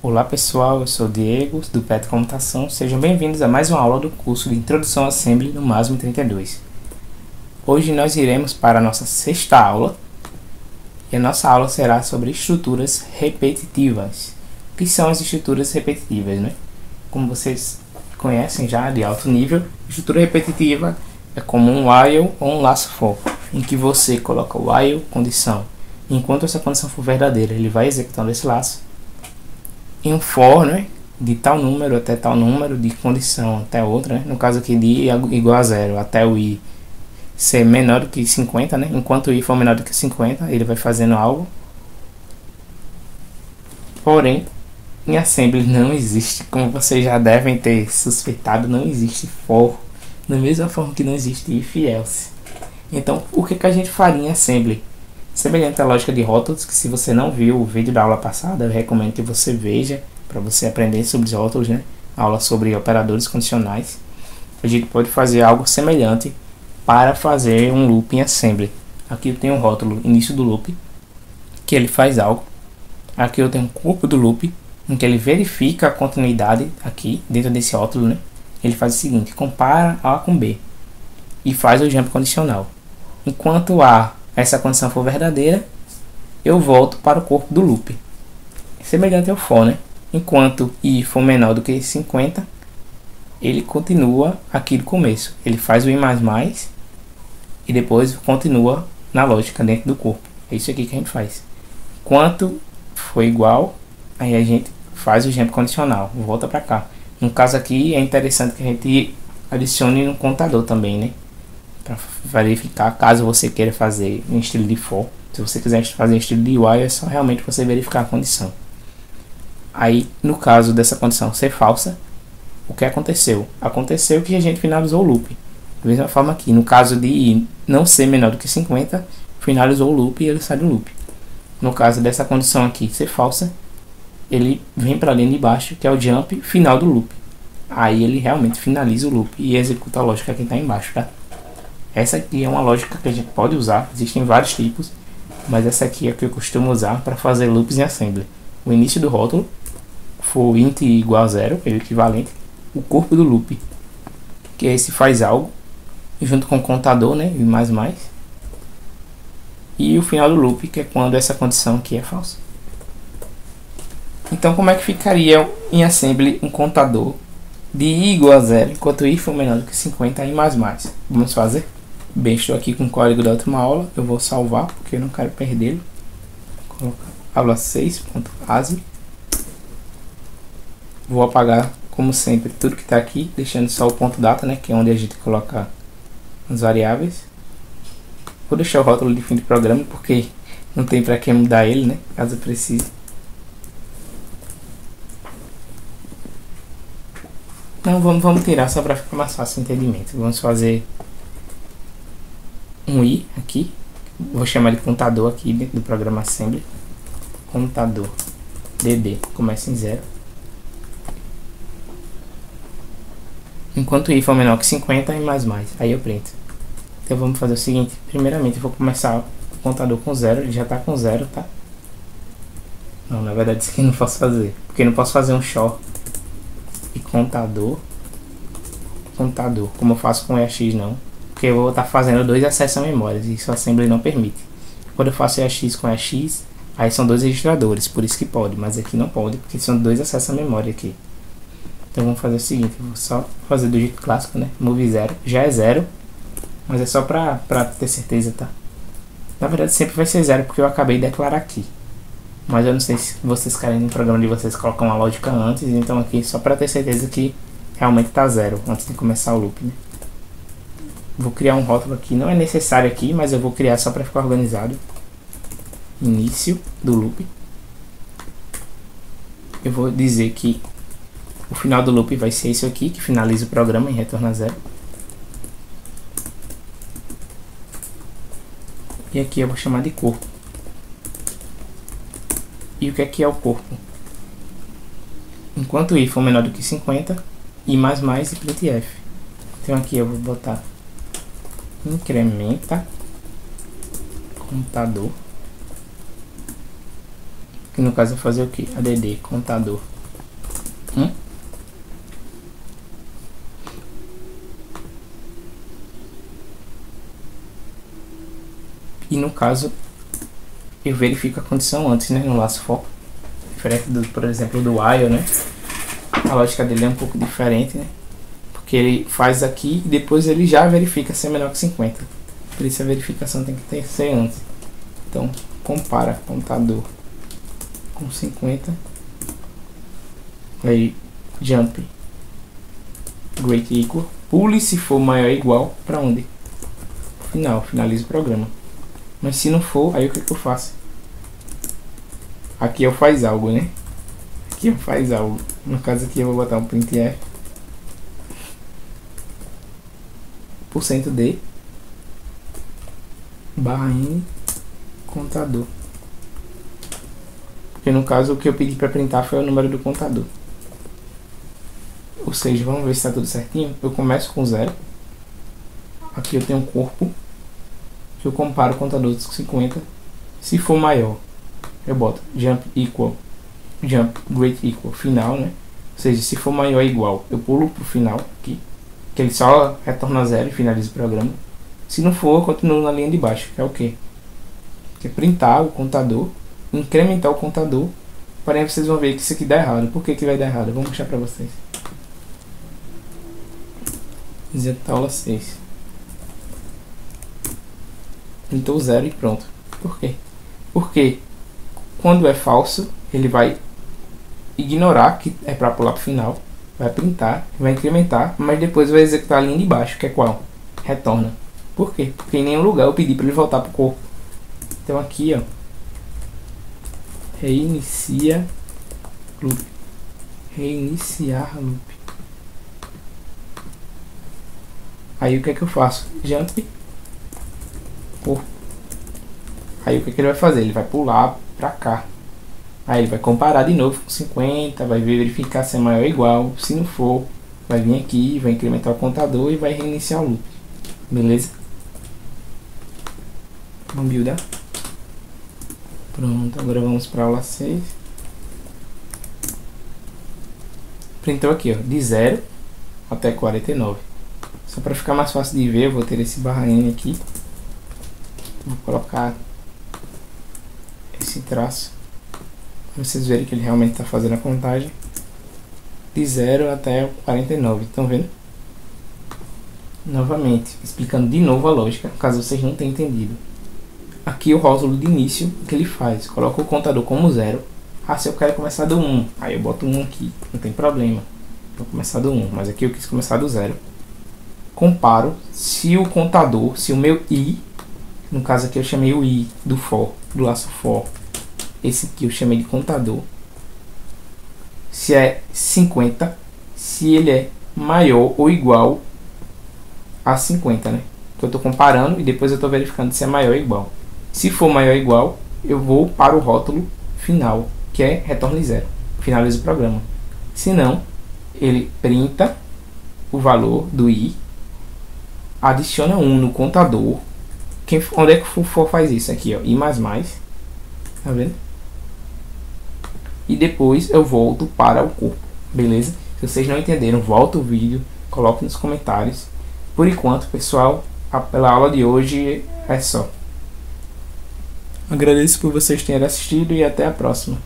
Olá pessoal, eu sou o Diego do PET Computação, sejam bem-vindos a mais uma aula do curso de Introdução a Assembly no MASM 32. Hoje nós iremos para a nossa sexta aula e a nossa aula será sobre estruturas repetitivas. O que são as estruturas repetitivas, né? Como vocês conhecem já de alto nível, estrutura repetitiva é como um while ou um laço for, em que você coloca o while condição. Enquanto essa condição for verdadeira, ele vai executando esse laço. Em um for, né, de tal número até tal número, de condição até outra, né? No caso aqui de i igual a 0 até o i ser menor do que 50, né? Enquanto o i for menor do que 50, ele vai fazendo algo. Porém, em Assembly não existe, como vocês já devem ter suspeitado, não existe for, da mesma forma que não existe if else. Então, o que a gente faria em Assembly? Semelhante à lógica de rótulos, que se você não viu o vídeo da aula passada, eu recomendo que você veja, para você aprender sobre os rótulos, né? Aula sobre operadores condicionais. A gente pode fazer algo semelhante para fazer um loop em Assembly. Aqui eu tenho um rótulo início do loop, que ele faz algo. Aqui eu tenho um corpo do loop, em que ele verifica a continuidade aqui, dentro desse rótulo, né? Ele faz o seguinte, compara A com B, e faz o jump condicional. Enquanto essa condição for verdadeira, eu volto para o corpo do loop. Semelhante ao for, né? Enquanto i for menor do que 50, ele continua aqui do começo. Ele faz o i++ e depois continua na lógica dentro do corpo. É isso aqui que a gente faz. Enquanto for igual, aí a gente faz o jump condicional, volta para cá. No caso aqui é interessante que a gente adicione um contador também, né? Para verificar, caso você queira fazer em estilo de for. Se você quiser fazer em estilo de while, é só realmente você verificar a condição. Aí, no caso dessa condição ser falsa, o que aconteceu? Aconteceu que a gente finalizou o loop. Da mesma forma aqui, no caso de i não ser menor do que 50, finalizou o loop e ele sai do loop. No caso dessa condição aqui ser falsa, ele vem para a linha de baixo, que é o jump final do loop. Aí ele realmente finaliza o loop e executa a lógica que está embaixo, tá? Essa aqui é uma lógica que a gente pode usar, existem vários tipos, mas essa aqui é a que eu costumo usar para fazer loops em Assembly. O início do rótulo for int igual a 0, é o equivalente, o corpo do loop, que esse faz algo, junto com o contador, né, e o final do loop, que é quando essa condição aqui é falsa. Então, como é que ficaria em Assembly um contador de i igual a 0, enquanto i for menor do que 50 e mais? Vamos fazer? Bem, estou aqui com o código da última aula, eu vou salvar porque eu não quero perdê-lo. Vou colocar aula 6.asi. Vou apagar, como sempre, tudo que está aqui, deixando só o ponto data, né, que é onde a gente coloca as variáveis. Vou deixar o rótulo de fim de programa porque não tem para que mudar ele, né, caso precise. Não, vamos tirar só para ficar mais fácil o entendimento. Vamos fazer um i aqui, vou chamar de contador aqui dentro do programa Assembly. Contador dd começa em 0. Enquanto i for menor que 50 e mais. Aí eu printo. Então vamos fazer o seguinte, primeiramente eu vou começar o contador com 0, ele já está com 0, tá? Não, na verdade isso aqui eu não posso fazer, porque eu não posso fazer um for e contador, como eu faço com EAX não, porque eu vou estar fazendo dois acessos a memórias e isso a Assembly não permite. Quando eu faço EAX com EAX, aí são dois registradores, por isso que pode, mas aqui não pode, porque são dois acessos a memória aqui. Então vamos fazer o seguinte, eu vou só fazer do jeito clássico, né, move 0, já é 0, mas é só pra ter certeza, tá? Na verdade sempre vai ser 0, porque eu acabei de declarar aqui. Mas eu não sei se vocês querem no programa de vocês colocar uma lógica antes, então aqui só para ter certeza que realmente está 0 antes de começar o loop, né? Vou criar um rótulo aqui, não é necessário aqui, mas eu vou criar só para ficar organizado. Início do loop. Eu vou dizer que o final do loop vai ser isso aqui, que finaliza o programa e retorna 0. E aqui eu vou chamar de corpo. E o que é o corpo? Enquanto i for menor do que 50, i++ e printf. Então aqui eu vou botar incrementa contador que no caso é fazer o que? ADD, contador. E no caso, eu verifico a condição antes, né, no laço for. Diferente do, por exemplo, do while, né? A lógica dele é um pouco diferente, né? Porque ele faz aqui e depois ele já verifica se é menor que 50. Por isso a verificação tem que ser antes. Então, compara contador com 50. Aí, jump great equal. Pule se for maior ou igual. Para onde? Final. Finaliza o programa. Mas se não for, aí o que eu faço? Aqui eu faz algo, né? Aqui eu faz algo. No caso aqui eu vou botar um printf %d /n contador. Porque no caso o que eu pedi para printar foi o número do contador. Ou seja, vamos ver se está tudo certinho. Eu começo com 0. Aqui eu tenho um corpo que eu comparo o contador com 50. Se for maior, eu boto jump great equal final, né? Ou seja, se for maior ou igual, eu pulo pro final aqui, que ele só retorna 0 e finaliza o programa. Se não for, eu continuo na linha de baixo, que é o que? Que é printar o contador, incrementar o contador. Porém, vocês vão ver que isso aqui dá errado. Por que vai dar errado? Eu vou mostrar para vocês. Executar aula 6. Printou 0 e pronto. Por quê? Porque quando é falso, ele vai ignorar que é para pular para o final, vai printar, vai incrementar, mas depois vai executar a linha de baixo, que é qual? Retorna. Por quê? Porque em nenhum lugar eu pedi para ele voltar para o corpo. Então aqui, ó, reinicia loop, reiniciar loop. Aí o que é que eu faço? Jump corpo. Aí o que ele vai fazer? Ele vai pular pra cá. Aí ele vai comparar de novo com 50, vai verificar se é maior ou igual. Se não for, vai vir aqui, vai incrementar o contador e vai reiniciar o loop. Beleza? Vamos buildar. Pronto, agora vamos para a aula 6. Printou aqui, ó, de 0 até 49. Só para ficar mais fácil de ver, eu vou ter esse /n aqui. Vou colocar esse traço para vocês verem que ele realmente está fazendo a contagem de 0 até 49. Estão vendo? Novamente, explicando de novo a lógica, caso vocês não tenham entendido. Aqui o rótulo de início, o que ele faz? Coloca o contador como 0. Ah, se eu quero começar do 1, aí eu boto 1 aqui, não tem problema. Vou começar do 1, mas aqui eu quis começar do 0. Comparo se o contador, se o meu i, no caso aqui eu chamei o i do for, do laço for, esse aqui eu chamei de contador, se é 50, se ele é maior ou igual a 50, né? Que eu estou comparando e depois eu estou verificando se é maior ou igual. Se for maior ou igual, eu vou para o rótulo final, que é retorne 0, finaliza o programa. Se não, ele printa o valor do i, adiciona 1 no contador. Onde é que o for faz isso? Aqui, ó, i++, tá vendo? E depois eu volto para o corpo, beleza? Se vocês não entenderam, volta o vídeo, coloque nos comentários. Por enquanto, pessoal, pela aula de hoje é só. Agradeço por vocês terem assistido e até a próxima.